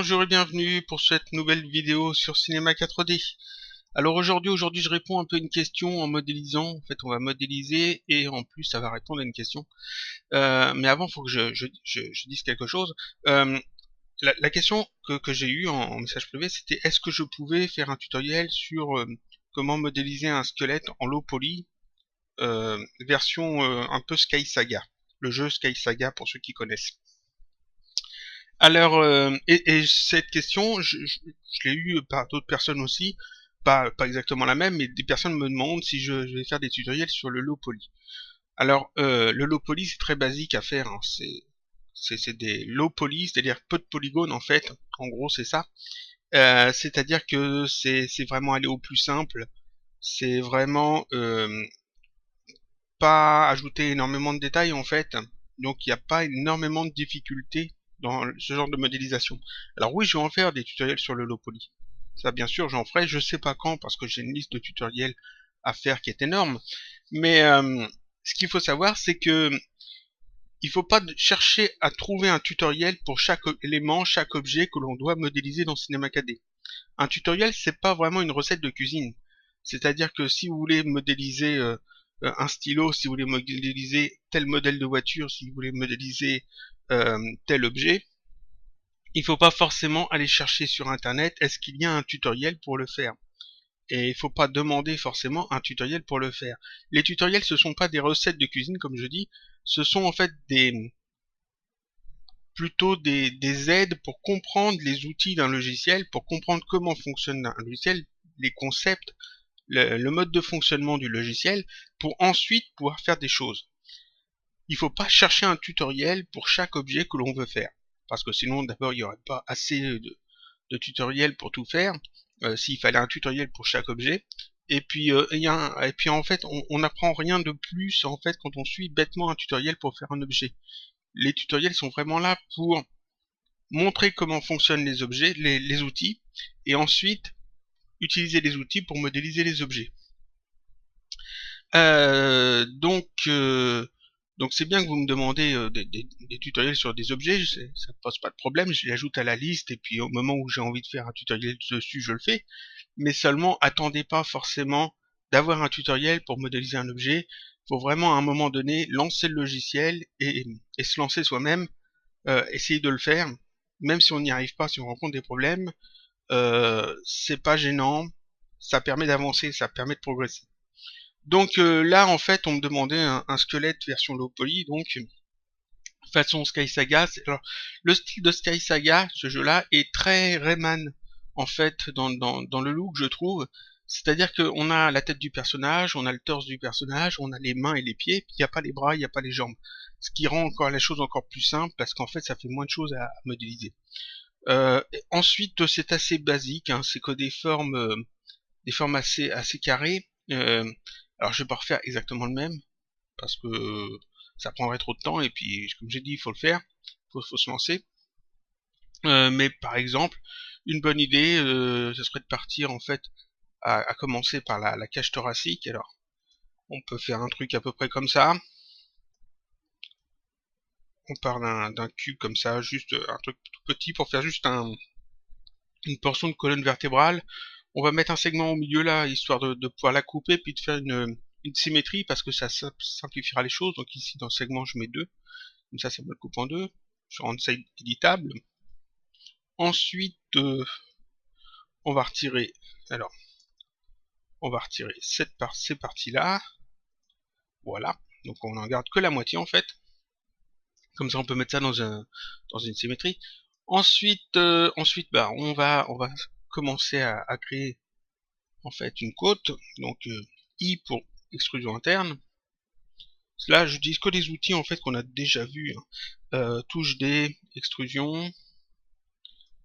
bonjour et bienvenue pour cette nouvelle vidéo sur Cinema 4D. Alors aujourd'hui je réponds un peu à une question en modélisant. En fait, on va modéliser et en plus ça va répondre à une question. Mais avant, il faut que je dise quelque chose. La question que j'ai eue en message privé, c'était est-ce que je pouvais faire un tutoriel sur comment modéliser un squelette en low poly version un peu Sky Saga. Le jeu Sky Saga pour ceux qui connaissent. Alors, et cette question, je l'ai eue par d'autres personnes aussi, pas exactement la même, mais des personnes me demandent si je vais faire des tutoriels sur le low poly. Alors, le low poly, c'est très basique à faire, hein. C'est des low poly, c'est-à-dire peu de polygones en fait, en gros c'est ça. C'est-à-dire que c'est vraiment aller au plus simple, c'est vraiment pas ajouter énormément de détails en fait, donc il n'y a pas énormément de difficultés dans ce genre de modélisation. Alors oui, je vais en faire des tutoriels sur le low poly. Ça bien sûr, j'en ferai, je sais pas quand parce que j'ai une liste de tutoriels à faire qui est énorme. Mais ce qu'il faut savoir, c'est que il faut pas chercher à trouver un tutoriel pour chaque élément, chaque objet que l'on doit modéliser dans Cinema 4D. Un tutoriel, c'est pas vraiment une recette de cuisine. C'est-à-dire que si vous voulez modéliser un stylo, si vous voulez modéliser tel modèle de voiture, si vous voulez modéliser tel objet, il faut pas forcément aller chercher sur internet est-ce qu'il y a un tutoriel pour le faire. Et il faut pas demander forcément un tutoriel pour le faire. Les tutoriels, ce sont pas des recettes de cuisine, comme je dis, ce sont en fait plutôt des aides pour comprendre les outils d'un logiciel, pour comprendre comment fonctionne un logiciel, les concepts, le mode de fonctionnement du logiciel, pour ensuite pouvoir faire des choses. Il ne faut pas chercher un tutoriel pour chaque objet que l'on veut faire, parce que sinon d'abord il n'y aurait pas assez de tutoriels pour tout faire, s'il fallait un tutoriel pour chaque objet. Et puis, en fait, on n'apprend rien de plus en fait quand on suit bêtement un tutoriel pour faire un objet. Les tutoriels sont vraiment là pour montrer comment fonctionnent les objets, les outils, et ensuite utiliser les outils pour modéliser les objets. Euh, donc, euh, donc c'est bien que vous me demandez des tutoriels sur des objets, ça pose pas de problème, je les ajoute à la liste et puis au moment où j'ai envie de faire un tutoriel dessus, je le fais. Mais seulement, attendez pas forcément d'avoir un tutoriel pour modéliser un objet. Il faut vraiment à un moment donné lancer le logiciel et se lancer soi-même, essayer de le faire. Même si on n'y arrive pas, si on rencontre des problèmes, c'est pas gênant, ça permet d'avancer, ça permet de progresser. Donc là, en fait, on me demandait un squelette version low poly, donc façon Sky Saga. Alors, le style de Sky Saga, ce jeu-là, est très Rayman, en fait, dans le look, je trouve. C'est-à-dire qu'on a la tête du personnage, on a le torse du personnage, on a les mains et les pieds, puis il n'y a pas les bras, il n'y a pas les jambes. Ce qui rend encore la chose encore plus simple, parce qu'en fait, ça fait moins de choses à modéliser. Ensuite, c'est assez basique, hein, c'est que des formes assez carrées. Alors, je vais pas refaire exactement le même, parce que ça prendrait trop de temps, et puis, comme j'ai dit, il faut le faire, faut se lancer. Mais par exemple, une bonne idée, ce serait de partir, en fait, à commencer par la cage thoracique. Alors, on peut faire un truc à peu près comme ça. On part d'un cube comme ça, juste un truc tout petit pour faire juste une portion de colonne vertébrale. On va mettre un segment au milieu là, histoire de pouvoir la couper, puis de faire une symétrie, parce que ça simplifiera les choses. Donc ici, dans le segment, je mets 2. Comme ça me le coupe en 2. Je rends ça éditable. Ensuite, on va retirer, alors, on va retirer ces parties-là. Voilà. Donc on en garde que la moitié en fait. Comme ça, on peut mettre ça dans une symétrie. Ensuite, bah, on va commencer à créer en fait une côte. Donc I pour extrusion interne. Là, je dis que des outils en fait qu'on a déjà vus. Touche D, extrusion.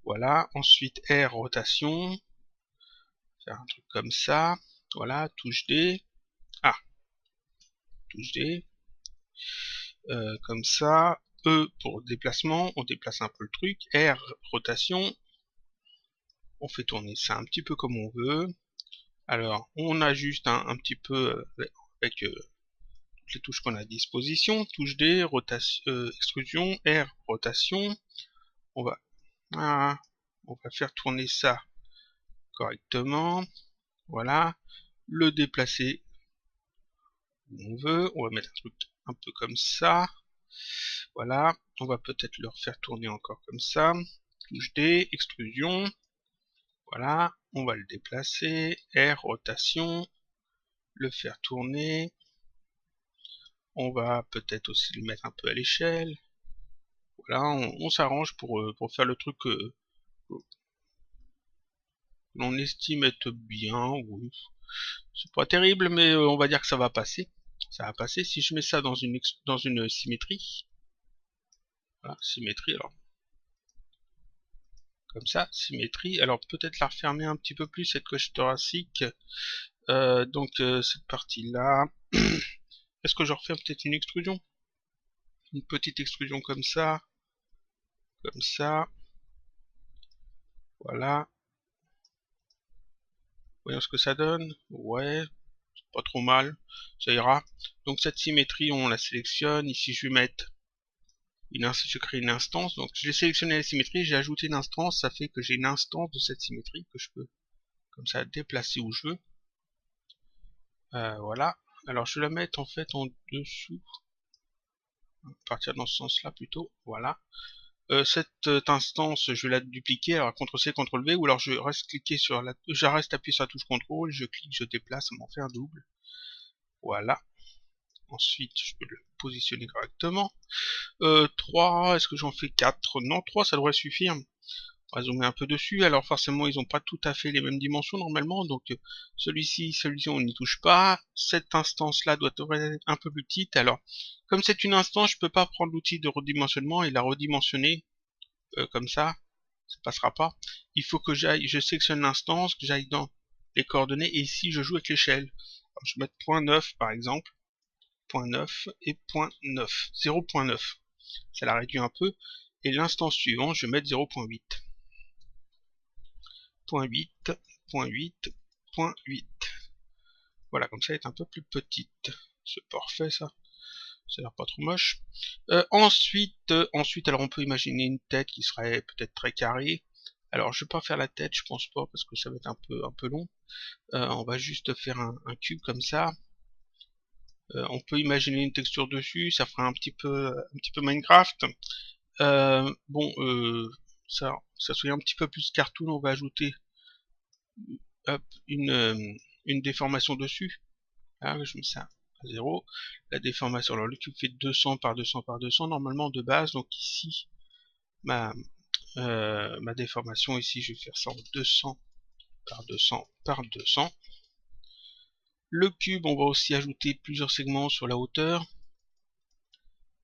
Voilà. Ensuite R, rotation. Faire un truc comme ça. Voilà. Touche D. Ah. Touche D. Comme ça. E pour déplacement. On déplace un peu le truc. R, rotation. On fait tourner ça un petit peu comme on veut. Alors, on ajuste un petit peu avec toutes les touches qu'on a à disposition. Touche D, rotation, extrusion, R, rotation. On va... Ah, on va faire tourner ça correctement. Voilà. Le déplacer où on veut. On va mettre un truc un peu comme ça. Voilà. On va peut-être le refaire tourner encore comme ça. Touche D, extrusion. Voilà. On va le déplacer. R, rotation. Le faire tourner. On va peut-être aussi le mettre un peu à l'échelle. Voilà, on s'arrange pour faire le truc que l'on estime être bien. Oui. C'est pas terrible, mais on va dire que ça va passer. Ça va passer. Si je mets ça dans une symétrie, voilà, symétrie, alors comme ça, symétrie. Alors peut-être la refermer un petit peu plus, cette coche thoracique. Cette partie-là. Est-ce que je refais peut-être une extrusion? Une petite extrusion comme ça. Comme ça. Voilà. Voyons ce que ça donne. Ouais, pas trop mal. Ça ira. Donc cette symétrie, on la sélectionne. Ici, je vais mettre je crée une instance. Donc j'ai sélectionné la symétrie, j'ai ajouté une instance. Ça fait que j'ai une instance de cette symétrie que je peux, comme ça, déplacer où je veux. Voilà. Alors je vais la mettre en fait en dessous. À partir dans ce sens-là plutôt. Voilà. Cette instance, je vais la dupliquer. Alors CTRL-C, CTRL-V, ou alors je reste appuyé sur la touche CTRL, je clique, je déplace, ça m'en fait un double. Voilà. Ensuite, je peux le positionner correctement. 3, est-ce que j'en fais 4? Non, 3, ça devrait suffire. On va zoomer un peu dessus. Alors forcément, ils n'ont pas tout à fait les mêmes dimensions normalement. Donc celui-ci, on n'y touche pas. Cette instance-là devrait être un peu plus petite. Alors, comme c'est une instance, je peux pas prendre l'outil de redimensionnement et la redimensionner comme ça. Ça passera pas. Il faut que je sélectionne l'instance, que j'aille dans les coordonnées. Et ici, je joue avec l'échelle. Je vais mettre .9 par exemple. .9 et .9. 0.9. Ça la réduit un peu. Et l'instance suivante, je vais mettre 0.8. .8. Voilà, comme ça, elle est un peu plus petite. C'est parfait, ça. Ça a l'air pas trop moche. Ensuite, alors on peut imaginer une tête qui serait peut-être très carrée. Alors, je vais pas faire la tête, je pense pas, parce que ça va être un peu long. On va juste faire un cube comme ça. On peut imaginer une texture dessus, ça fera un petit peu Minecraft. Bon, ça serait un petit peu plus cartoon, on va ajouter hop, une déformation dessus. Ah, je mets ça à 0. La déformation, alors le cube fait 200 par 200 par 200 normalement de base, donc ici ma déformation, ici je vais faire ça en 200 par 200 par 200. Le cube, on va aussi ajouter plusieurs segments sur la hauteur.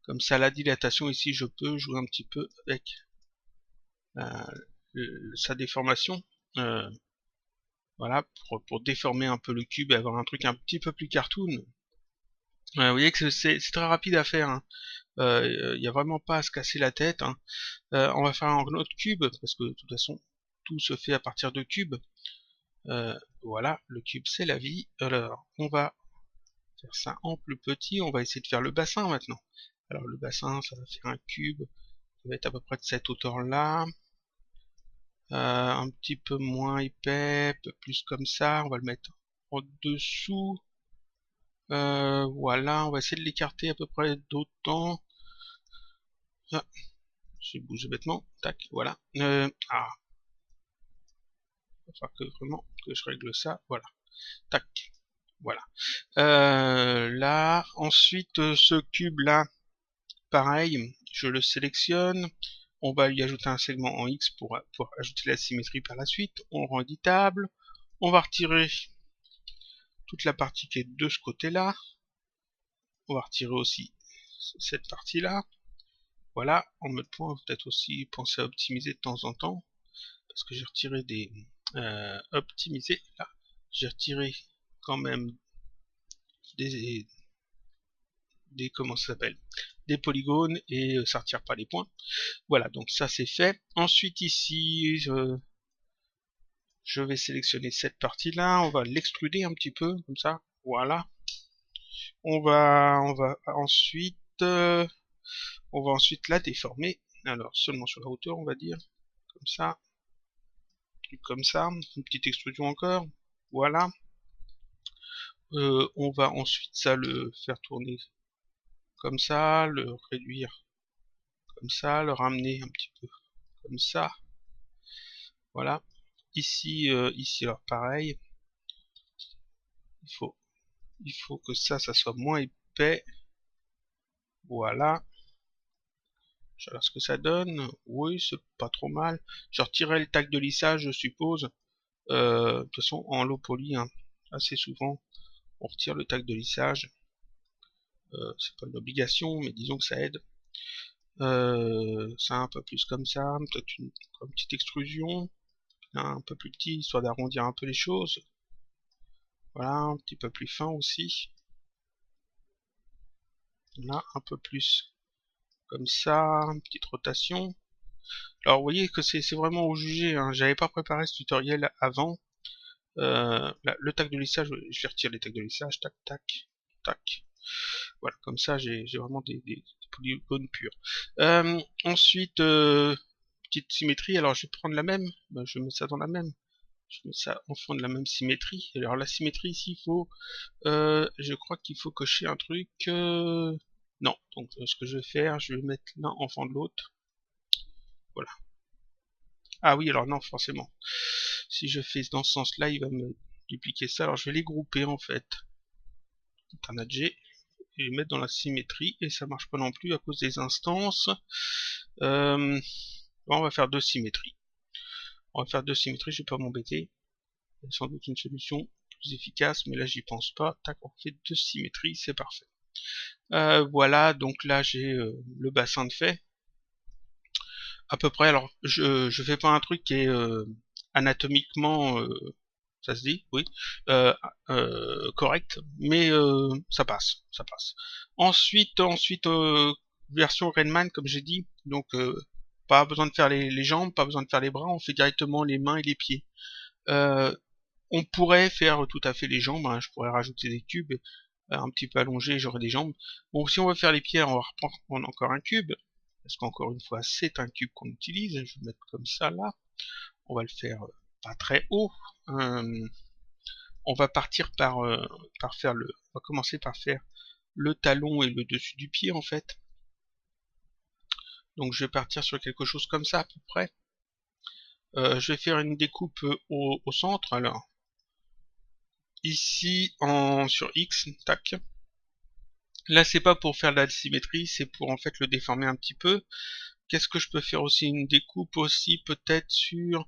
Comme ça, la dilatation, ici je peux jouer un petit peu avec sa déformation. Voilà, pour déformer un peu le cube et avoir un truc un petit peu plus cartoon. Vous voyez que c'est très rapide à faire. Hein. Il n'y a vraiment pas à se casser la tête. Hein. On va faire un autre cube, parce que de toute façon, tout se fait à partir de cubes. Voilà, le cube c'est la vie. Alors, on va faire ça en plus petit. On va essayer de faire le bassin maintenant. Alors le bassin, ça va faire un cube. Ça va être à peu près de cette hauteur-là. Un petit peu moins épais, un peu plus comme ça. On va le mettre en dessous. Voilà, on va essayer de l'écarter à peu près d'autant. Ah, j'ai bougé bêtement. Tac, voilà. Ah, il va falloir que vraiment que je règle ça. Voilà. Tac. Voilà. Là, ensuite, ce cube-là, pareil, je le sélectionne. On va lui ajouter un segment en X pour ajouter la symétrie par la suite. On le rend éditable. On va retirer toute la partie qui est de ce côté-là. On va retirer aussi cette partie-là. Voilà, en mode point, peut-être aussi penser à optimiser de temps en temps. Parce que j'ai retiré des... optimiser, là. J'ai retiré quand même des comment ça s'appelle, des polygones et ça retire pas les points. Voilà, donc ça c'est fait. Ensuite ici, je vais sélectionner cette partie-là, on va l'extruder un petit peu, comme ça, voilà. On va ensuite la déformer, alors seulement sur la hauteur on va dire, comme ça, truc comme ça, une petite extrusion encore, voilà. On va ensuite ça le faire tourner comme ça, le réduire comme ça, le ramener un petit peu comme ça, voilà. Ici, ici alors pareil, il faut que ça soit moins épais, voilà. Je vais voir ce que ça donne, oui c'est pas trop mal. Je retirerai le tag de lissage je suppose, de toute façon en low poly, hein, assez souvent on retire le tag de lissage, c'est pas une obligation mais disons que ça aide. Ça un peu plus comme ça, peut-être une petite extrusion, un peu plus petit histoire d'arrondir un peu les choses. Voilà, un petit peu plus fin aussi. Là, un peu plus comme ça, une petite rotation. Alors vous voyez que c'est vraiment au jugé, hein. J'avais pas préparé ce tutoriel avant. Là, le tag de lissage, je vais retirer les tags de lissage, tac, tac, tac. Voilà, comme ça j'ai vraiment des polygones purs. Ensuite, petite symétrie, alors je vais prendre la même, je mets ça dans la même. Je mets ça en fond de la même symétrie. Alors la symétrie ici, il faut, je crois qu'il faut cocher un truc. Non, donc ce que je vais faire, je vais mettre l'un en fond de l'autre. Voilà. Ah oui, alors non, forcément. Si je fais dans ce sens-là, il va me dupliquer ça. Alors je vais les grouper en fait. Internet G et les mettre dans la symétrie et ça marche pas non plus à cause des instances. On va faire deux symétries. On va faire deux symétries, je vais pas m'embêter. C'est sans doute une solution plus efficace, mais là j'y pense pas. Tac, on fait deux symétries, c'est parfait. Voilà, donc là j'ai le bassin de fait. À peu près, alors je fais pas un truc qui est anatomiquement, ça se dit, oui, correct, mais ça passe, ça passe. Ensuite, version Rainman, comme j'ai dit, donc pas besoin de faire les jambes, pas besoin de faire les bras, on fait directement les mains et les pieds. On pourrait faire tout à fait les jambes, hein, je pourrais rajouter des cubes, un petit peu allongés, j'aurai des jambes. Bon, si on veut faire les pieds, on va reprendre encore un cube, parce qu'encore une fois, c'est un cube qu'on utilise, je vais le mettre comme ça là. On va le faire pas très haut. On va partir par faire on va commencer par faire le talon et le dessus du pied en fait. Donc je vais partir sur quelque chose comme ça à peu près. Je vais faire une découpe au centre. Alors ici sur X, tac. Là c'est pas pour faire de la symétrie, c'est pour en fait le déformer un petit peu. Qu'est-ce que je peux faire aussi? Une découpe aussi peut-être sur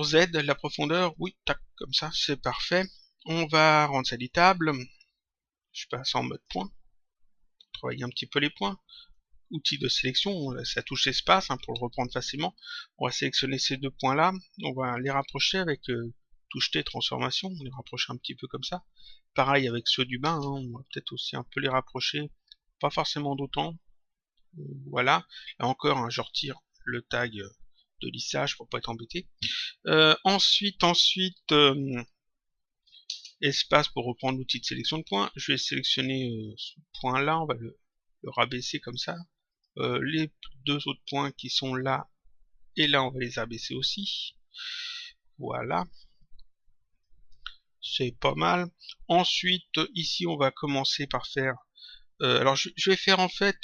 Z, la profondeur, oui, tac, comme ça, c'est parfait. On va rendre ça éditable. Je passe en mode point. Travailler un petit peu les points. Outil de sélection, ça touche espace hein, pour le reprendre facilement. On va sélectionner ces deux points-là. On va les rapprocher avec touche T transformation. On les rapprocher un petit peu comme ça. Pareil avec ceux du bas. Hein, on va peut-être aussi un peu les rapprocher. Pas forcément d'autant. Voilà. Là encore, hein, je retire le tag de lissage pour pas être embêté. Ensuite, espace pour reprendre l'outil de sélection de points. Je vais sélectionner ce point là, on va le rabaisser comme ça. Les deux autres points qui sont là et là, on va les abaisser aussi. Voilà. C'est pas mal. Ensuite, ici, on va commencer par faire... alors, je vais faire en fait...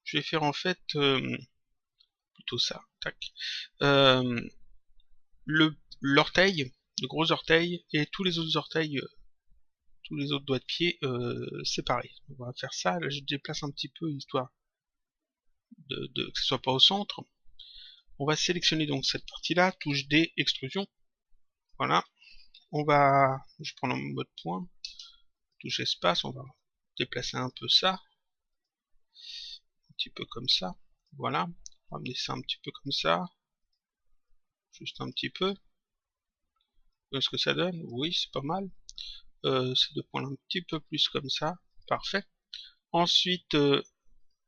je vais faire en fait... plutôt ça. Tac. L'orteil, le gros orteil et tous les autres orteils, tous les autres doigts de pied séparés. On va faire ça, là je déplace un petit peu histoire que ce soit pas au centre. On va sélectionner donc cette partie là, touche D, extrusion. Voilà. Je prends en mode point, touche espace, on va déplacer un peu ça. Un petit peu comme ça. Voilà. Ramener ça un petit peu comme ça. Juste un petit peu. Est-ce que ça donne? Oui, c'est pas mal. Ces deux points là un petit peu plus comme ça. Parfait. Ensuite,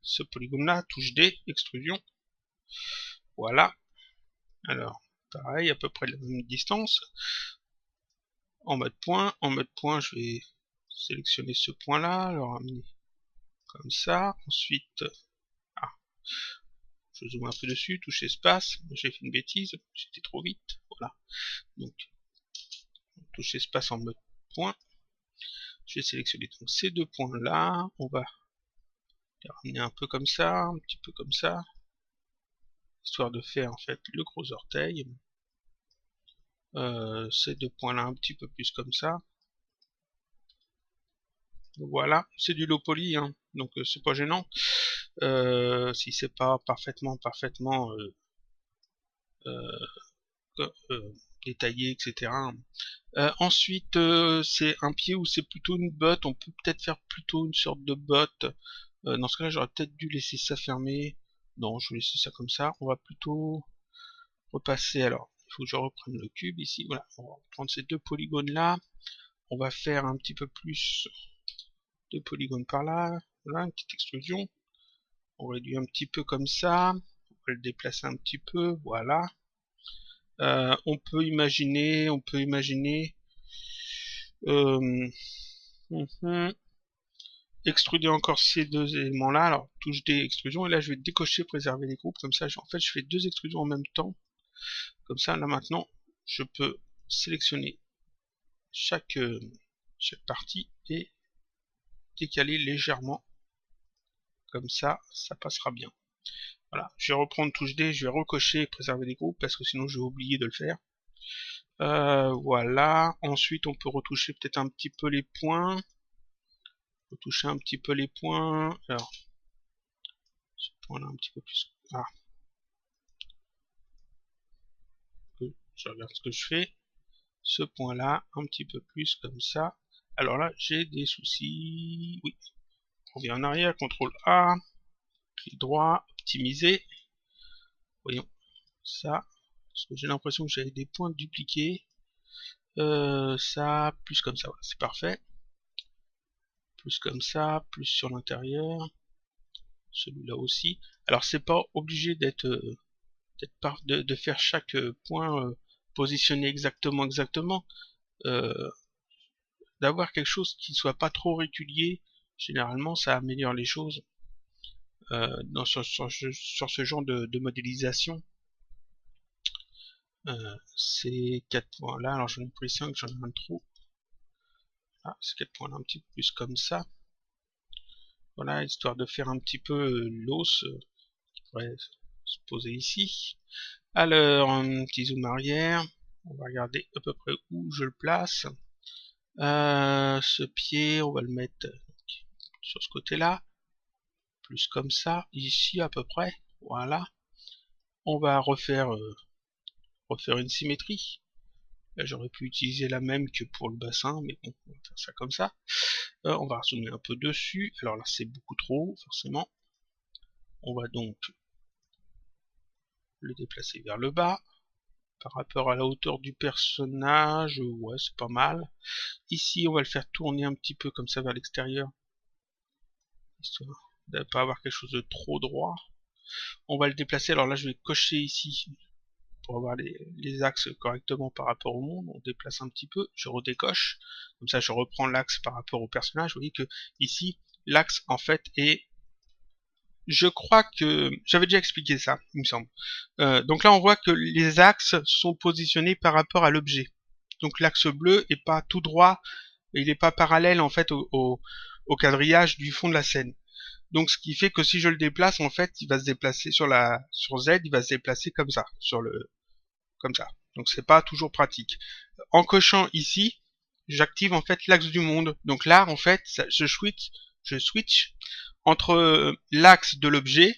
ce polygone là, touche D, extrusion. Voilà. Alors, pareil, à peu près la même distance. En mode point, je vais sélectionner ce point-là, le ramener comme ça. Ensuite, je zoome un peu dessus, touche espace, j'ai fait une bêtise, j'étais trop vite, voilà. Donc, touche espace en mode point. Je vais sélectionner donc ces deux points là, on va les ramener un peu comme ça, un petit peu comme ça, histoire de faire en fait le gros orteil. Ces deux points là un petit peu plus comme ça. Voilà, c'est du low poly, hein, donc c'est pas gênant. Si c'est pas parfaitement détaillé, etc. Ensuite, c'est un pied ou c'est plutôt une botte. On peut peut-être faire plutôt une sorte de botte. Dans ce cas-là, j'aurais peut-être dû laisser ça fermé. Non, je vais laisser ça comme ça. On va plutôt repasser. Alors, il faut que je reprenne le cube ici. Voilà, on va prendre ces deux polygones-là. On va faire un petit peu plus de polygones par là. Voilà, une petite extrusion. On réduit un petit peu comme ça. On va le déplacer un petit peu. Voilà. On peut imaginer extruder encore ces deux éléments là. Alors touche des extrusions et là je vais décocher préserver les groupes, comme ça en fait je fais deux extrusions en même temps, comme ça là maintenant je peux sélectionner chaque partie et décaler légèrement, comme ça passera bien. Voilà, je vais reprendre touche D, je vais recocher préserver les groupes parce que sinon je vais oublier de le faire. Voilà, ensuite on peut retoucher peut-être un petit peu les points. Retoucher un petit peu les points. Alors, ce point là un petit peu plus. Ah. Je regarde ce que je fais. Ce point là un petit peu plus comme ça. Alors là, j'ai des soucis. Oui. On revient en arrière, CTRL A, clic droit, optimiser. Voyons ça. Parce que j'ai l'impression que j'avais des points dupliqués. Ça, plus comme ça, voilà, c'est parfait. Plus comme ça, plus sur l'intérieur. Celui-là aussi. Alors c'est pas obligé d'être de faire chaque point positionné exactement, d'avoir quelque chose qui soit pas trop régulier. Généralement, ça améliore les choses sur ce genre de modélisation. Ces 4 points là, alors j'en ai pris 5, j'en ai un trou. Ah, ces 4 points là un petit peu plus comme ça. Voilà, histoire de faire un petit peu l'os qui pourrait se poser ici. Alors, un petit zoom arrière. On va regarder à peu près où je le place. Ce pied, on va le mettre sur ce côté-là. Plus comme ça, ici à peu près. Voilà. On va refaire une symétrie. Là, j'aurais pu utiliser la même que pour le bassin, mais bon, on va faire ça comme ça. On va zoomer un peu dessus. Alors là, c'est beaucoup trop, forcément. On va donc le déplacer vers le bas. Par rapport à la hauteur du personnage, ouais, c'est pas mal. Ici, on va le faire tourner un petit peu comme ça vers l'extérieur, histoire de ne pas avoir quelque chose de trop droit. On va le déplacer, alors là je vais cocher ici pour avoir les axes correctement par rapport au monde. On déplace un petit peu, je redécoche, comme ça je reprends l'axe par rapport au personnage. Vous voyez que ici, l'axe en fait est... Je crois que... J'avais déjà expliqué ça, il me semble. Donc là on voit que les axes sont positionnés par rapport à l'objet. Donc l'axe bleu est pas tout droit, il n'est pas parallèle en fait au quadrillage du fond de la scène. Donc ce qui fait que si je le déplace, en fait, il va se déplacer sur Z, il va se déplacer comme ça, comme ça. Donc c'est pas toujours pratique. En cochant ici, j'active en fait l'axe du monde. Donc là, en fait, je switch entre l'axe de l'objet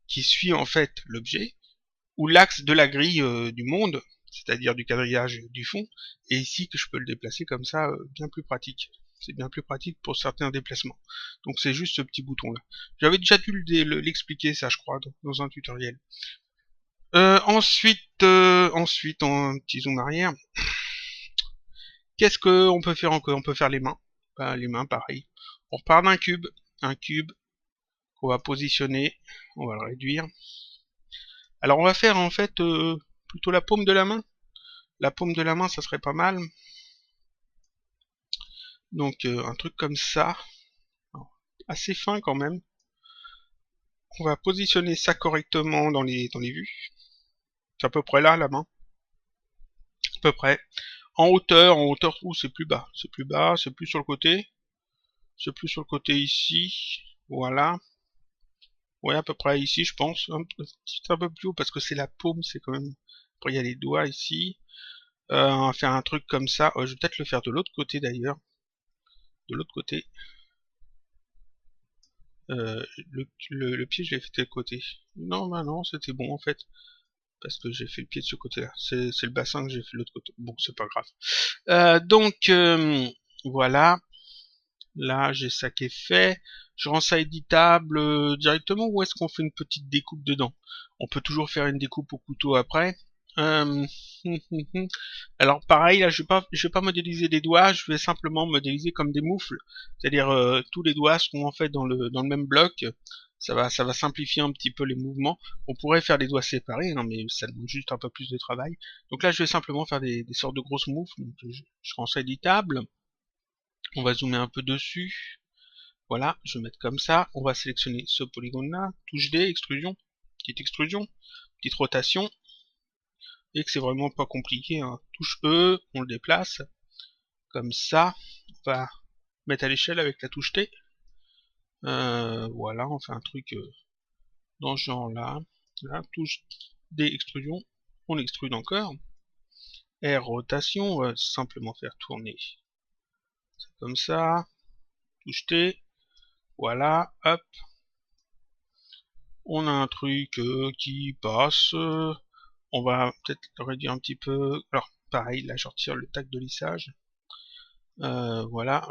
qui suit en fait l'objet ou l'axe de la grille du monde, c'est-à-dire du quadrillage du fond, et ici que je peux le déplacer comme ça, bien plus pratique. C'est bien plus pratique pour certains déplacements. Donc c'est juste ce petit bouton là. J'avais déjà dû l'expliquer ça je crois dans un tutoriel. Ensuite, en petit zoom arrière, qu'est-ce qu'on peut faire encore? On peut faire les mains. Les mains pareil. On repart d'un cube, un cube qu'on va positionner, on va le réduire. Alors on va faire en fait plutôt la paume de la main. La paume de la main ça serait pas mal. Donc un truc comme ça, assez fin quand même. on va positionner ça correctement dans les vues. C'est à peu près là, la main. À peu près. En hauteur où c'est plus bas. C'est plus bas, c'est plus sur le côté. C'est plus sur le côté ici. Voilà. Ouais, à peu près ici, je pense. Un peu plus haut parce que c'est la paume, c'est quand même... Après, il y a les doigts ici. On va faire un truc comme ça. Je vais peut-être le faire de l'autre côté d'ailleurs. De l'autre côté. Le pied, je l'ai fait de quel côté? Non, bah non, c'était bon en fait. Parce que j'ai fait le pied de ce côté-là. C'est le bassin que j'ai fait de l'autre côté. Bon, c'est pas grave. Donc, voilà. Là, j'ai ça qui est fait. Je rends ça éditable directement ou est-ce qu'on fait une petite découpe dedans? On peut toujours faire une découpe au couteau après. Euh, Alors pareil, là, je vais pas modéliser les doigts, je vais simplement modéliser comme des moufles. C'est-à-dire tous les doigts seront en fait dans le même bloc. Ça va simplifier un petit peu les mouvements. On pourrait faire des doigts séparés, non mais ça demande juste un peu plus de travail. Donc là, je vais simplement faire des sortes de grosses moufles. Donc, je rends ça éditable. On va zoomer un peu dessus. Voilà, je vais mettre comme ça. On va sélectionner ce polygone-là. Touche D, extrusion. Petite rotation. Et que c'est vraiment pas compliqué, hein. Touche E, on le déplace. Comme ça. On va mettre à l'échelle avec la touche T. Voilà, on fait un truc dans ce genre-là. Là, touche D, extrusion. On extrude encore. R, rotation. On va simplement faire tourner. Comme ça. Touche T. Voilà, hop. On a un truc qui passe. On va peut-être le réduire un petit peu. Alors, pareil, là, je retire le tac de lissage. Voilà.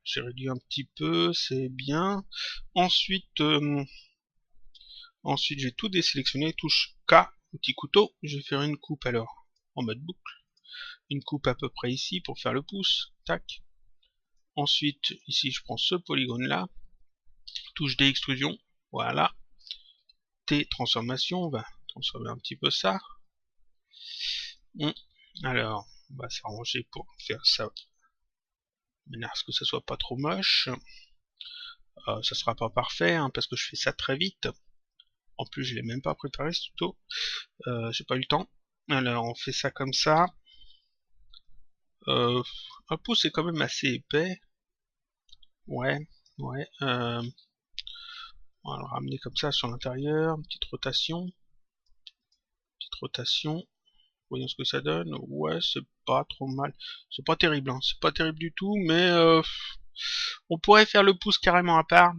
J'ai réduit un petit peu, c'est bien. Ensuite, ensuite, je vais tout désélectionner. Touche K, petit couteau. Je vais faire une coupe alors, en mode boucle. Une coupe à peu près ici pour faire le pouce. Tac. Ensuite, ici, je prends ce polygone-là. Touche D, extrusion. Voilà. T, transformation. On va transformer un petit peu ça. Alors, on va s'arranger pour faire ça de manière à ce que ça soit pas trop moche. Ça sera pas parfait, hein, parce que je fais ça très vite. En plus, je l'ai même pas préparé ce tuto. J'ai pas eu le temps. Alors, on fait ça comme ça. Un pouce est quand même assez épais. Ouais, ouais. On va le ramener comme ça sur l'intérieur. Petite rotation. Petite rotation. Voyons ce que ça donne. Ouais, c'est pas trop mal. C'est pas terrible, hein. C'est pas terrible du tout, mais on pourrait faire le pouce carrément à part.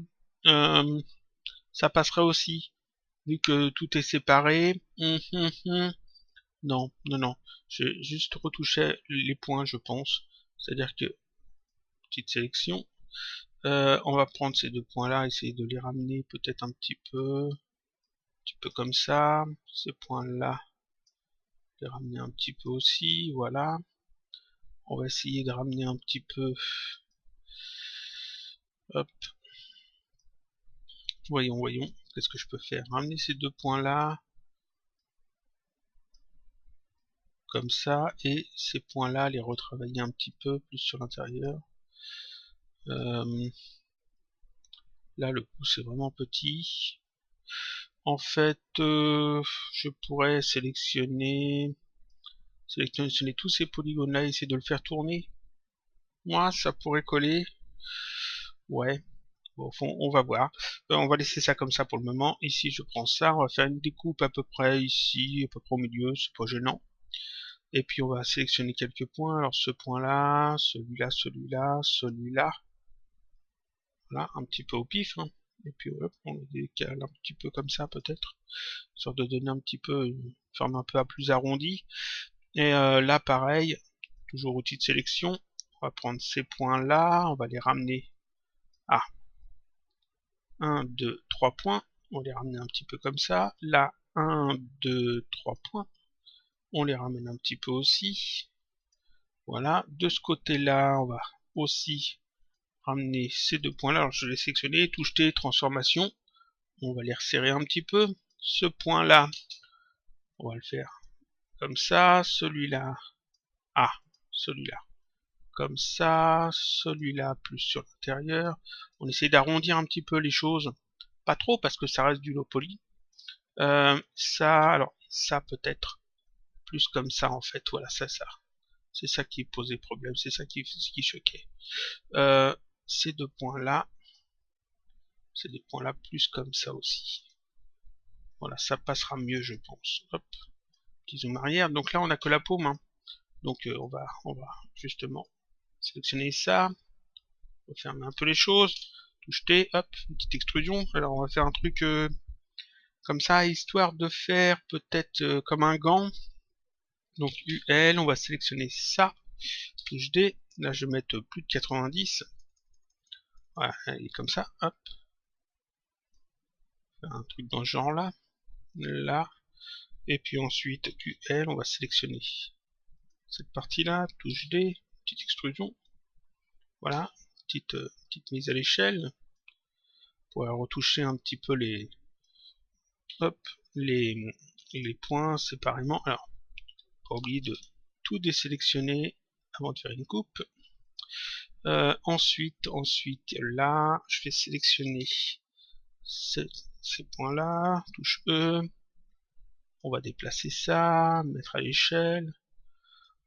Ça passerait aussi, vu que tout est séparé. Non, non, non. Je vais juste retoucher les points, je pense. C'est-à-dire que, petite sélection. On va prendre ces deux points-là, essayer de les ramener peut-être un petit peu comme ça. Ces points-là, les ramener un petit peu aussi, voilà. On va essayer de ramener un petit peu. Hop. Voyons, voyons. Qu'est-ce que je peux faire? Ramener ces deux points-là. Comme ça. Et ces points-là, les retravailler un petit peu plus sur l'intérieur. Là, le pouce est vraiment petit. En fait, je pourrais sélectionner tous ces polygones-là et essayer de le faire tourner. Moi, ça pourrait coller. Ouais. Bon, au fond, on va voir. On va laisser ça comme ça pour le moment. Ici, je prends ça. On va faire une découpe à peu près ici, à peu près au milieu. C'est pas gênant. Et puis, on va sélectionner quelques points. Alors, ce point-là, celui-là, celui-là, celui-là. Voilà, un petit peu au pif, hein. Et puis hop, on le décale un petit peu comme ça peut-être, histoire de donner un petit peu une forme un peu plus arrondie. Et là pareil, toujours outil de sélection, on va prendre ces points là, on va les ramener à 1, 2, 3 points, on les ramène un petit peu comme ça. Là, 1, 2, 3 points, on les ramène un petit peu aussi. Voilà, de ce côté-là, on va aussi ramener ces deux points-là. Alors je vais les sélectionner, touche T, transformation. On va les resserrer un petit peu. Ce point-là, on va le faire comme ça. Celui-là, celui-là, comme ça. Celui-là, plus sur l'intérieur. On essaie d'arrondir un petit peu les choses pas trop parce que ça reste du low poly. Ça, alors ça peut-être plus comme ça en fait, voilà, ça. C'est ça qui posait problème, c'est ça qui choquait. Ces deux points-là, plus comme ça aussi. Voilà, ça passera mieux, je pense. Hop, petit zoom arrière. Donc là, on a que la paume, hein. Donc on va justement sélectionner ça. On va fermer un peu les choses. Touche T, hop, une petite extrusion. Alors on va faire un truc comme ça, histoire de faire peut-être comme un gant. Donc UL, on va sélectionner ça. Touche D. Là, je vais mettre plus de 90. Voilà, et comme ça, hop. Faire un truc dans ce genre-là. Là. Et puis ensuite, QL, on va sélectionner cette partie-là. Touche D. Petite extrusion. Voilà. Petite mise à l'échelle. Pour retoucher un petit peu les... Hop. Les points séparément. Alors, pas oublier de tout désélectionner avant de faire une coupe. Ensuite, là, je vais sélectionner ces points-là, touche E, on va déplacer ça, mettre à l'échelle,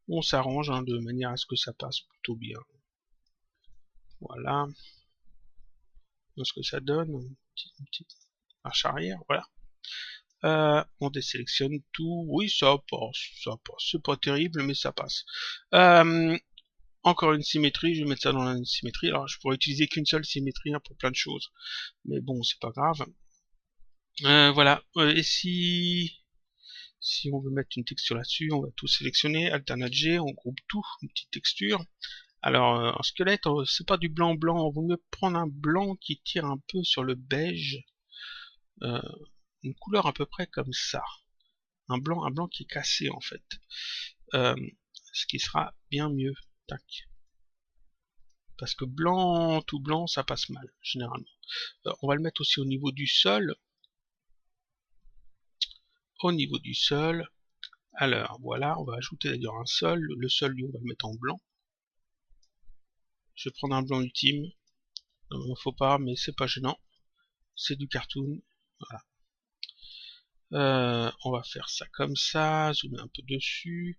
on s'arrange hein, de manière à ce que ça passe plutôt bien. Voilà, ce que ça donne, une petite marche arrière, voilà. On désélectionne tout, oui ça passe, c'est pas terrible mais ça passe. Encore une symétrie, je vais mettre ça dans la symétrie. Alors je pourrais utiliser qu'une seule symétrie hein, pour plein de choses, mais bon c'est pas grave. Voilà, et si on veut mettre une texture là-dessus, on va tout sélectionner, alternate G, on groupe tout, une petite texture. Alors en squelette, c'est pas du blanc, on vaut mieux prendre un blanc qui tire un peu sur le beige, une couleur à peu près comme ça. Un blanc qui est cassé en fait, ce qui sera bien mieux. Tac. Parce que blanc, tout blanc, ça passe mal, généralement. On va le mettre aussi au niveau du sol. Au niveau du sol, alors voilà, on va ajouter d'ailleurs un sol. Le sol, lui, on va le mettre en blanc. Je vais prendre un blanc ultime. Non, faut pas, mais c'est pas gênant. C'est du cartoon. Voilà. On va faire ça comme ça, zoomer un peu dessus,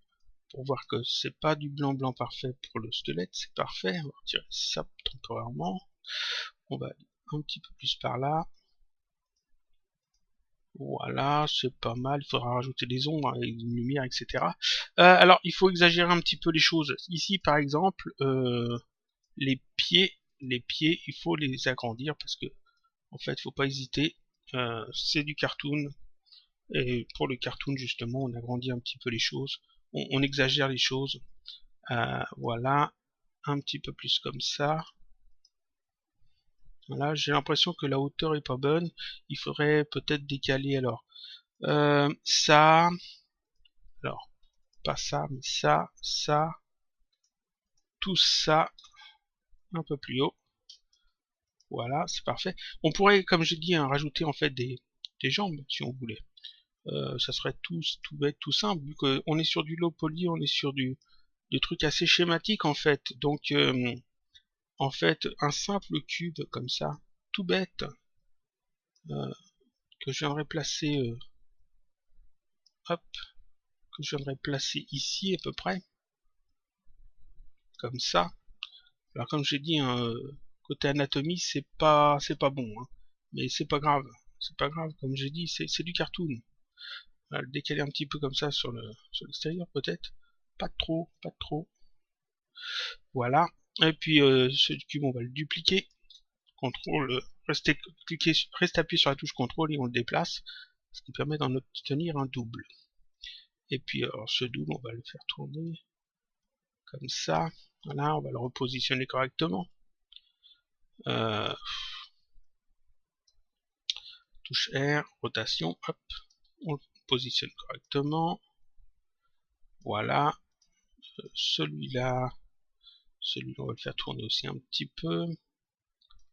pour voir que c'est pas du blanc parfait pour le squelette, c'est parfait. On va retirer ça temporairement. On va aller un petit peu plus par là. Voilà, c'est pas mal, il faudra rajouter des ombres avec une lumière, etc. Alors, il faut exagérer un petit peu les choses. Ici, par exemple, les pieds, il faut les agrandir parce que, en fait, faut pas hésiter. C'est du cartoon, et pour le cartoon, justement, on agrandit un petit peu les choses. On exagère les choses. Voilà, un petit peu plus comme ça. Voilà, j'ai l'impression que la hauteur est pas bonne. Il faudrait peut-être décaler alors. Ça, alors, pas ça, mais ça, tout ça, un peu plus haut. Voilà, c'est parfait. On pourrait, comme j'ai dit, hein, rajouter en fait des jambes, si on voulait. Ça serait tout bête, tout simple, vu qu'on est sur du low poly, on est sur des trucs assez schématiques en fait. Donc, en fait, un simple cube comme ça, tout bête, que je viendrais placer, hop, que je viendrais placer ici à peu près, comme ça. Alors comme j'ai dit, hein, côté anatomie, c'est pas bon, hein. Mais c'est pas grave, comme j'ai dit, c'est du cartoon. On va le décaler un petit peu comme ça sur l'extérieur peut-être, pas trop, voilà. Et puis ce cube, on va le dupliquer, contrôle, restez appuyé sur la touche contrôle et on le déplace, ce qui permet d'en obtenir un double. Et puis alors, ce double, on va le faire tourner comme ça, voilà, on va le repositionner correctement. Touche R, rotation, hop, on le positionne correctement. Voilà. Celui-là, on va le faire tourner aussi un petit peu.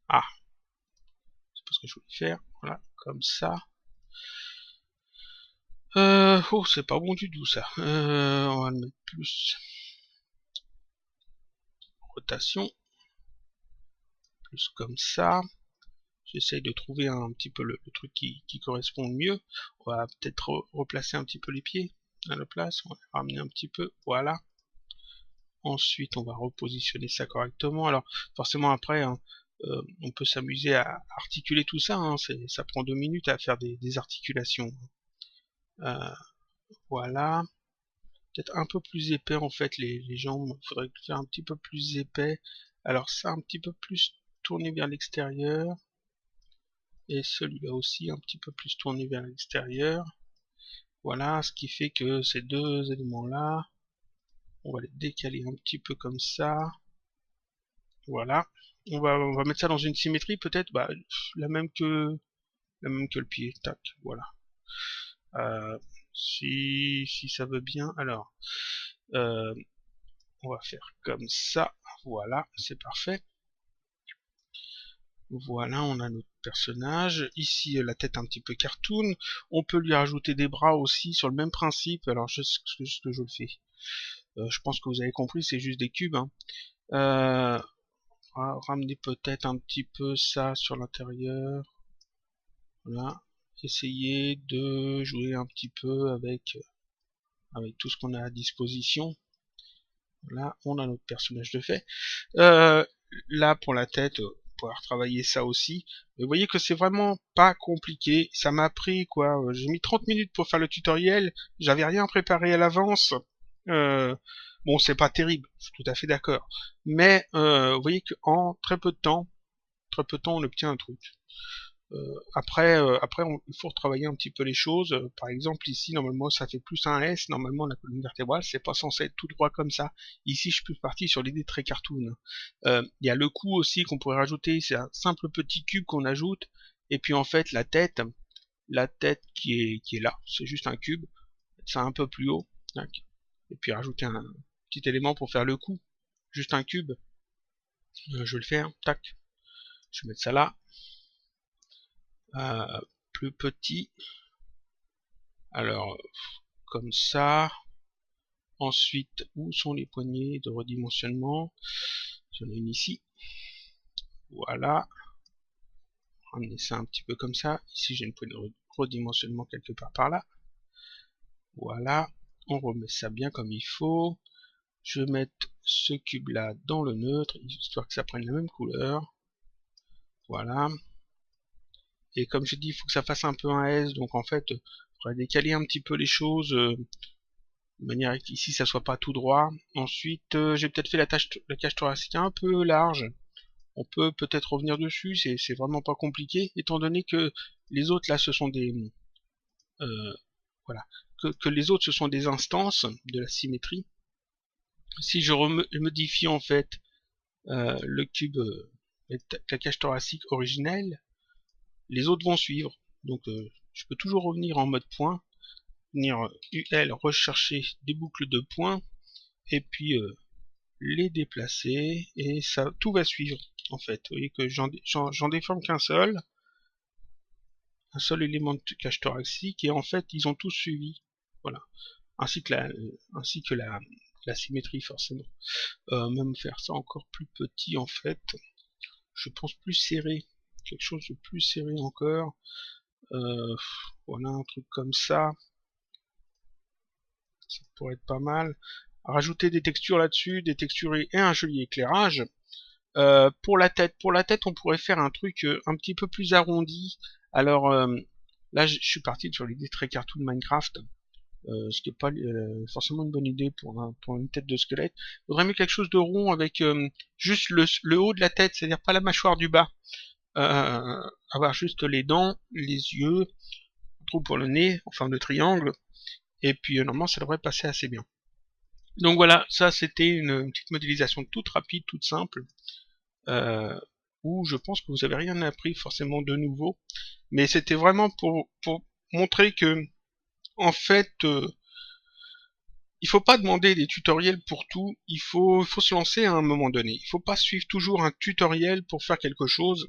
Ah, c'est pas ce que je voulais faire. Voilà, comme ça. Oh, c'est pas bon du tout ça. On va le mettre plus. Rotation. Plus comme ça. J'essaye de trouver un petit peu le truc qui correspond le mieux. On va peut-être replacer un petit peu les pieds à la place. On va les ramener un petit peu. Voilà. Ensuite, on va repositionner ça correctement. Alors, forcément, après, hein, on peut s'amuser à articuler tout ça. Hein. Ça prend 2 minutes à faire des articulations. Voilà. Peut-être un peu plus épais, en fait, les jambes. Il faudrait faire un petit peu plus épais. Alors, ça, un petit peu plus tourné vers l'extérieur. Et celui-là aussi, un petit peu plus tourné vers l'extérieur. Voilà, ce qui fait que ces deux éléments-là, on va les décaler un petit peu comme ça. Voilà. On va mettre ça dans une symétrie peut-être, bah, la même que le pied. Tac, voilà. Si ça veut bien, alors euh, on va faire comme ça. Voilà, c'est parfait. Voilà, on a notre personnage. Ici, la tête un petit peu cartoon. On peut lui rajouter des bras aussi sur le même principe. Alors, ce que je le fais. Je pense que vous avez compris, c'est juste des cubes. Hein. On va ramener peut-être un petit peu ça sur l'intérieur. Voilà. Essayer de jouer un petit peu avec tout ce qu'on a à disposition. Là, on a notre personnage de fait. Là, pour la tête, on pourra retravailler ça aussi. Mais vous voyez que c'est vraiment pas compliqué. Ça m'a pris, quoi, j'ai mis 30 minutes pour faire le tutoriel. J'avais rien préparé à l'avance. Bon, c'est pas terrible, je suis tout à fait d'accord. Mais, vous voyez qu'en très peu de temps, on obtient un truc. Après, il faut retravailler un petit peu les choses. Par exemple, ici, normalement, ça fait plus un S. Normalement, la colonne vertébrale, c'est pas censé être tout droit comme ça. Ici, je suis plus parti sur l'idée très cartoon. Il y a le cou aussi qu'on pourrait rajouter. C'est un simple petit cube qu'on ajoute. Et puis, en fait, la tête qui est là, c'est juste un cube. Ça un peu plus haut. Et puis, rajouter un petit élément pour faire le cou. Juste un cube. Je vais le faire. Tac. Je vais mettre ça là. Plus petit. Alors, comme ça. Ensuite, où sont les poignées de redimensionnement? J'en ai une ici. Voilà. Ramener ça un petit peu comme ça. Ici, j'ai une poignée de redimensionnement quelque part par là. Voilà. On remet ça bien comme il faut. Je vais mettre ce cube-là dans le neutre, histoire que ça prenne la même couleur. Voilà. Et comme j'ai dit, il faut que ça fasse un peu un S, donc en fait, il faudrait décaler un petit peu les choses, de manière qu'ici ça soit pas tout droit. Ensuite, j'ai peut-être fait la cage thoracique un peu large. On peut peut-être revenir dessus, c'est vraiment pas compliqué, étant donné que les autres là ce sont des voilà, que les autres ce sont des instances de la symétrie. Si je modifie en fait le cube, la cage thoracique originelle, les autres vont suivre. Donc je peux toujours revenir en mode point, venir UL rechercher des boucles de points et puis les déplacer et ça tout va suivre en fait. Vous voyez que j'en déforme qu'un seul, élément de cage thoracique et en fait ils ont tous suivi. Voilà. Ainsi que la symétrie forcément. Même faire ça encore plus petit en fait. Je pense plus serré. Quelque chose de plus serré encore. Voilà un truc comme ça. Ça pourrait être pas mal. Rajouter des textures là-dessus, des textures et un joli éclairage. Pour la tête, on pourrait faire un truc un petit peu plus arrondi. Alors là, je suis parti sur l'idée très cartoon Minecraft, ce qui n'est pas forcément une bonne idée pour une tête de squelette. Il faudrait mieux quelque chose de rond avec juste le haut de la tête, c'est-à-dire pas la mâchoire du bas. Avoir juste les dents, les yeux, un trou pour le nez, en forme de triangle, et puis normalement ça devrait passer assez bien. Donc voilà, ça c'était une petite modélisation toute rapide, toute simple, où je pense que vous avez rien appris forcément de nouveau, mais c'était vraiment pour montrer que, en fait, il faut pas demander des tutoriels pour tout, il faut se lancer à un moment donné. Il faut pas suivre toujours un tutoriel pour faire quelque chose.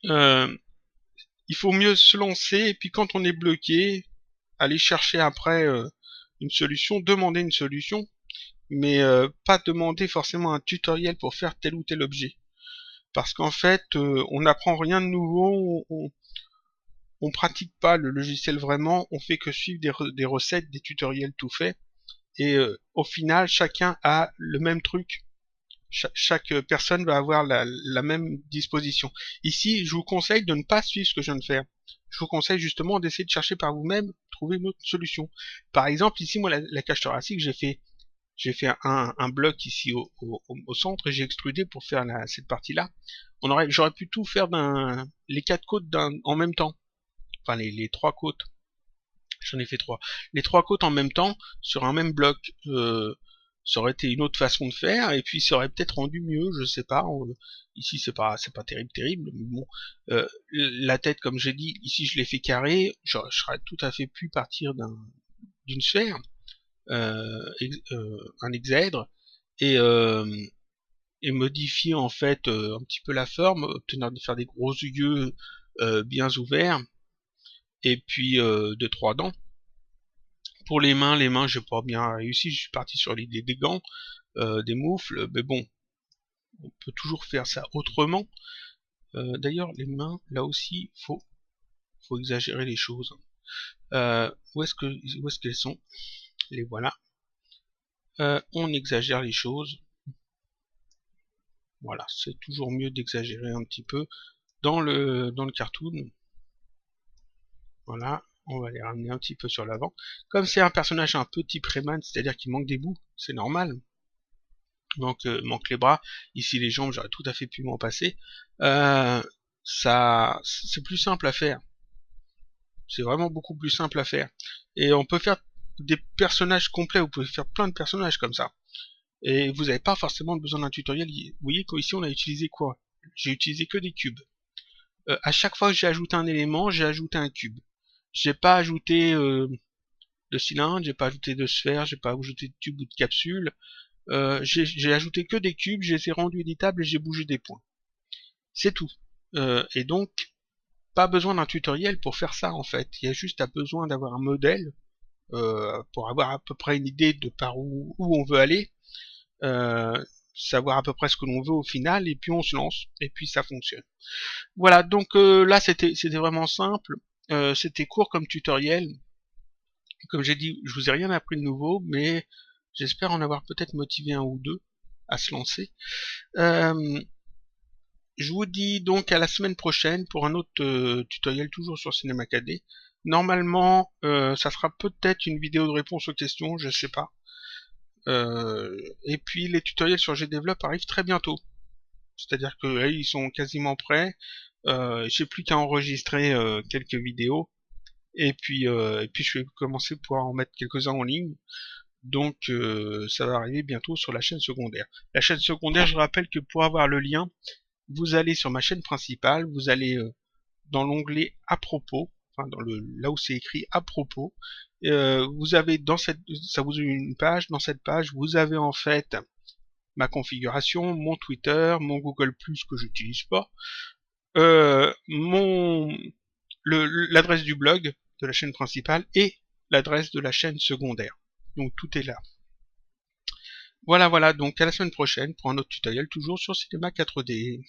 Il faut mieux se lancer, et puis quand on est bloqué, aller chercher après une solution, demander une solution, mais pas demander forcément un tutoriel pour faire tel ou tel objet. parce qu'en fait, on n'apprend rien de nouveau, on pratique pas le logiciel vraiment, on fait que suivre des recettes, des tutoriels tout faits, et au final, chacun a le même truc. Chaque personne va avoir la même disposition. Ici, je vous conseille de ne pas suivre ce que je viens de faire. Je vous conseille justement d'essayer de chercher par vous-même, trouver une autre solution. Par exemple, ici, moi, la cage thoracique, j'ai fait un bloc ici au centre et j'ai extrudé pour faire cette partie-là. J'aurais pu tout faire les 4 côtes en même temps. Enfin, les 3 côtes. J'en ai fait 3. Les 3 côtes en même temps sur un même bloc. Ça aurait été une autre façon de faire et puis ça aurait peut-être rendu mieux, je sais pas. Ici c'est pas terrible, mais bon. La tête, comme j'ai dit, ici je l'ai fait carré. Je serais tout à fait pu partir d'une sphère, un hexaèdre, et modifier en fait un petit peu la forme, faire des gros yeux bien ouverts, et puis 2-3 dents. Pour les mains, j'ai pas bien réussi. Je suis parti sur l'idée des gants, des moufles, mais bon, on peut toujours faire ça autrement. D'ailleurs, les mains, là aussi, faut exagérer les choses. Où est-ce qu'elles sont? Les voilà. On exagère les choses. Voilà, c'est toujours mieux d'exagérer un petit peu dans le cartoon. Voilà, on va les ramener un petit peu sur l'avant. Comme c'est un personnage un peu type Rayman, c'est-à-dire qu'il manque des bouts, c'est normal. Donc manque les bras, ici les jambes, j'aurais tout à fait pu m'en passer. Ça, c'est plus simple à faire. C'est vraiment beaucoup plus simple à faire. Et on peut faire des personnages complets, vous pouvez faire plein de personnages comme ça. Et vous n'avez pas forcément besoin d'un tutoriel. Vous voyez qu'ici on a utilisé quoi? J'ai utilisé que des cubes. À chaque fois que j'ai ajouté un élément, j'ai ajouté un cube. J'ai pas ajouté de cylindre, j'ai pas ajouté de sphère, j'ai pas ajouté de tube ou de capsule. J'ai ajouté que des cubes, je les ai rendus éditables et j'ai bougé des points. C'est tout. Et donc, pas besoin d'un tutoriel pour faire ça en fait. Il y a juste besoin d'avoir un modèle pour avoir à peu près une idée de par où on veut aller, savoir à peu près ce que l'on veut au final, et puis on se lance, et puis ça fonctionne. Voilà, donc là c'était vraiment simple, c'était court comme tutoriel. Comme j'ai dit, je vous ai rien appris de nouveau, mais j'espère en avoir peut-être motivé un ou deux à se lancer. Je vous dis donc à la semaine prochaine pour un autre tutoriel toujours sur Cinema 4D. Normalement, ça sera peut-être une vidéo de réponse aux questions, je sais pas. Et puis les tutoriels sur GDevelop arrivent très bientôt. C'est-à-dire que là, ils sont quasiment prêts. J'ai plus qu'à enregistrer quelques vidéos. Et puis je vais commencer à pouvoir en mettre quelques-uns en ligne. Donc ça va arriver bientôt sur la chaîne secondaire. La chaîne secondaire, je rappelle que pour avoir le lien, vous allez sur ma chaîne principale, vous allez dans l'onglet à propos, enfin là où c'est écrit à propos, vous avez ça vous ouvre une page, dans cette page vous avez en fait ma configuration, mon Twitter, mon Google+, que j'utilise pas, l'adresse du blog de la chaîne principale et l'adresse de la chaîne secondaire. Donc tout est là. Voilà, donc à la semaine prochaine pour un autre tutoriel toujours sur Cinema 4D.